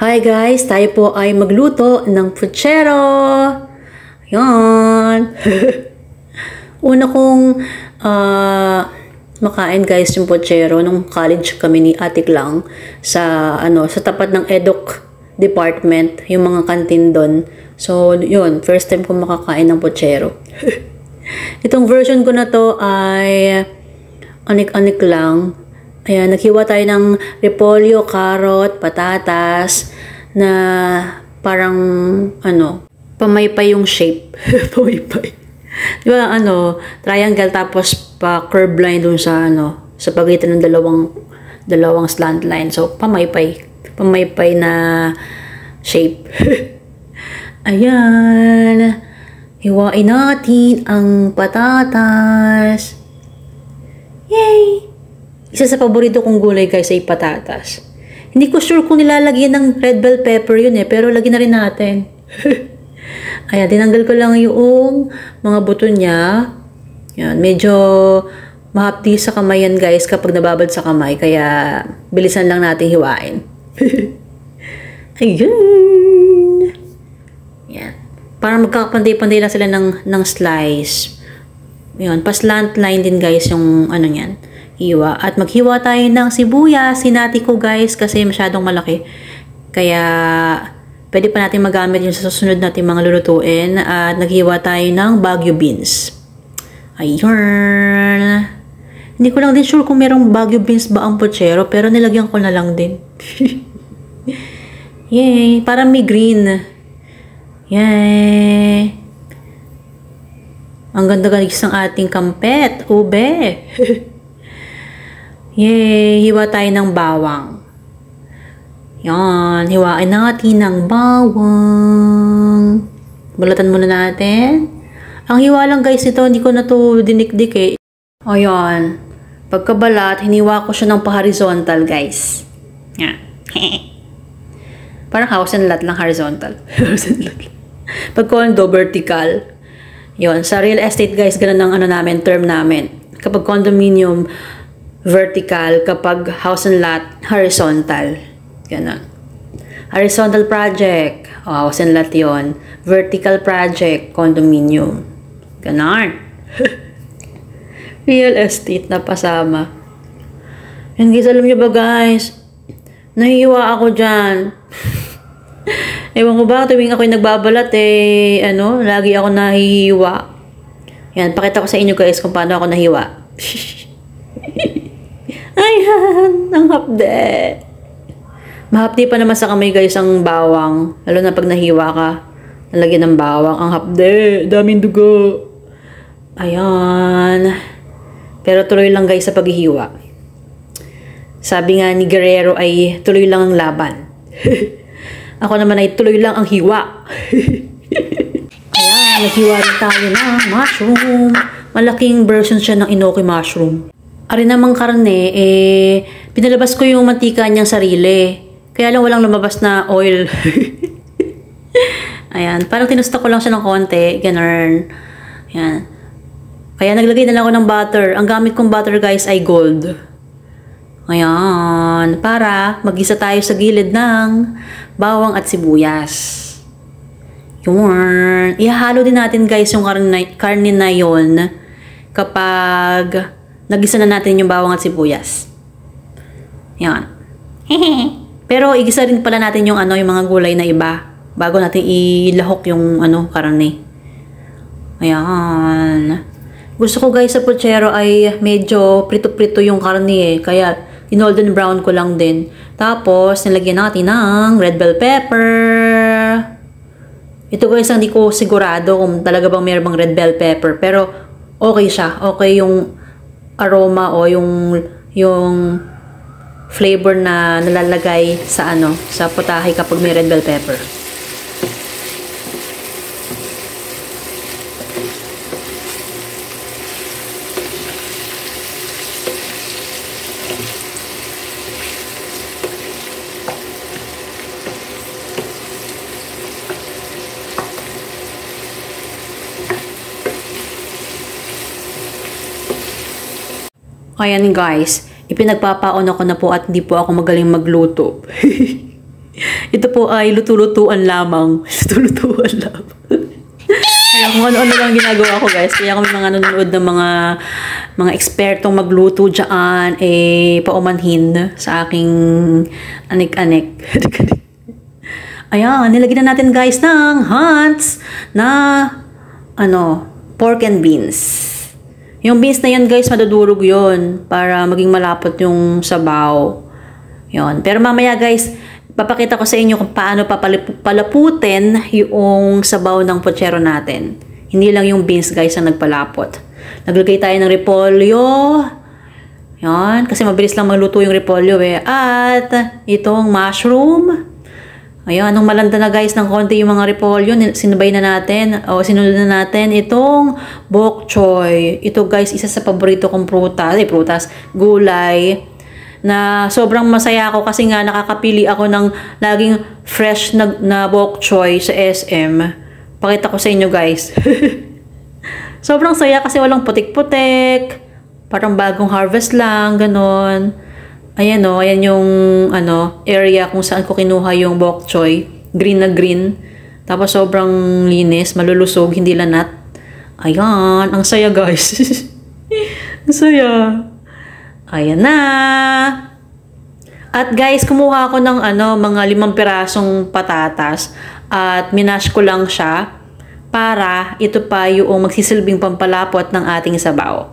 Hi guys, tayo po ay magluto ng puchero. Yan. Una kong makain guys yung puchero nung college kami ni Ate Lang sa sa tapat ng Eduk department, yung mga kantin doon. So, yun, first time ko makakain ng puchero. Itong version ko na to ay anik-anik lang. Ayan, naghiwa tayo ng repolyo, carrot, patatas na parang pamaypay yung shape. Pamaypay. Di ba triangle tapos pa curve line dun sa sa pagitan ng dalawang slant line. So pamaypay. Pamaypay na shape. Ayan. Hiwain natin ang patatas. Yay! Isa sa paborito kong gulay guys ay patatas. Hindi ko sure kung nilalagyan ng red bell pepper yun pero lagyan na rin natin. Ayan, tinanggal ko lang yung mga buto niya. Yan, medyo mahapdi sa kamay yan guys kapag nababad sa kamay. Kaya bilisan lang natin hiwain. Ayun. Yan. Parang magkakapantay-pantay lang sila ng slice. Yan, pa-slant line din guys yung niyan. Hiwa. At maghiwa tayo ng sibuyas. Hinati ko guys kasi masyadong malaki. Kaya pwede pa natin magamit yung sa susunod natin mga lulutuin. At naghiwa tayo ng Baguio beans. Ayun. Hindi ko lang din sure kung merong Baguio beans ba ang puchero. Pero nilagyan ko na lang din. Yay. Parang may green. Yay. Ang ganda guys ng ating kampet. Ube. Yay! Hiwa tayo ng bawang. Yan. Hiwain natin ng bawang. Balatan muna natin. Ang hiwa lang guys ito, hindi ko na to dinikdik eh. O yan. Pagkabalat, hiniwa ko siya ng pa-horizontal guys. Yan. Parang house and lot lang horizontal. House and lot. Pag-condo, vertical. Yon, sa real estate guys, ganun ang namin, term namin. Kapag condominium, vertical. Kapag house and lot, horizontal. Ganun. Horizontal project, house and lot yon. Vertical project, condominium. Ganun. Real estate na pasama. And guys, alam nyo ba guys, nahihiwa ako dyan. Ewan ko ba, tuwing ako'y nagbabalat lagi ako nahihiwa. Yan, pakita ko sa inyo guys kung paano ako nahiwa. Ayan, ang hapde. Mahapdi pa naman sa kamay guys ang bawang. Lalo na pag nahiwa ka, nalagyan ng bawang. Ang hapde, daming dugo. Ayan. Pero tuloy lang guys sa paghihiwa. Sabi nga ni Guerrero ay tuloy lang ang laban. Ako naman ay tuloy lang ang hiwa. Ayan, naghiwa rin tayo ng mushroom. Malaking version siya ng inoki mushroom. Ari namang karne, pinalabas ko yung mantika niyang sarili. Kaya lang walang lumabas na oil. Ayan, parang tinusta ko lang siya ng konti. Ganun. Ayan. Kaya naglagay na lang ako ng butter. Ang gamit kong butter guys ay gold. Ayan, para mag-isa tayo sa gilid ng bawang at sibuyas. Yun. Ihahalo din natin guys yung karne na yun kapag nagisa na natin yung bawang at sibuyas. Yan. Pero igisa rin pala natin yung yung mga gulay na iba bago natin ilahok yung karne. Ayan. Gusto ko guys sa puchero ay medyo prito-prito yung karne kaya golden brown ko lang din. Tapos nilagyan natin ng red bell pepper. Ito guys, hindi ko sigurado kung talaga bang mayroon bang red bell pepper, pero okay siya. Okay yung aroma o yung flavor na nalalagay sa sa putahe kapag may red bell pepper. Ayan guys, ipinagpapaon ako na po at hindi po ako magaling magluto. Ito po ay luto-lutuan lamang. Luto-lutuan lamang. Kaya kung ano-ano lang ginagawa ko guys. Kaya kung mga nanonood ng mga ekspertong magluto dyan, paumanhin sa aking anik-anik. Ayan, nilagyan na natin guys ng hunts na pork and beans. Yung beans na yan guys, madudurog yon para maging malapot yung sabaw. Yon. Pero mamaya guys, papakita ko sa inyo kung paano palaputin yung sabaw ng pochero natin. Hindi lang yung beans guys ang nagpalapot. Naglagay tayo ng repolyo. Yan, kasi mabilis lang magluto yung repolyo At itong mushroom. Ayan, nung malanda na guys ng konti yung mga repolyo, sinunod na natin itong bok choy. Ito guys, isa sa paborito kong prutas, gulay. Na sobrang masaya ako kasi nga nakakapili ako ng laging fresh na bok choy sa SM. Pakita ko sa inyo guys. Sobrang saya kasi walang putik-putik. Parang bagong harvest lang, ganon. Ayan ayan yung area kung saan ko kinuha yung bok choy. Green na green. Tapos sobrang linis, malulusog, hindi lanat. Ayan, ang saya guys. Ang saya. Ayan na. At guys, kumuha ako ng mga 5 pirasong patatas at minash ko lang siya para ito pa yung magsisilbing pampalapot ng ating sabaw.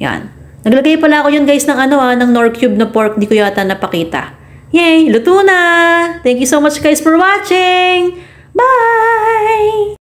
Yan. Naglagay pala ako yun guys ng ng Knorr cube na pork, di ko yata napakita. Yay! Luto na! Thank you so much guys for watching! Bye!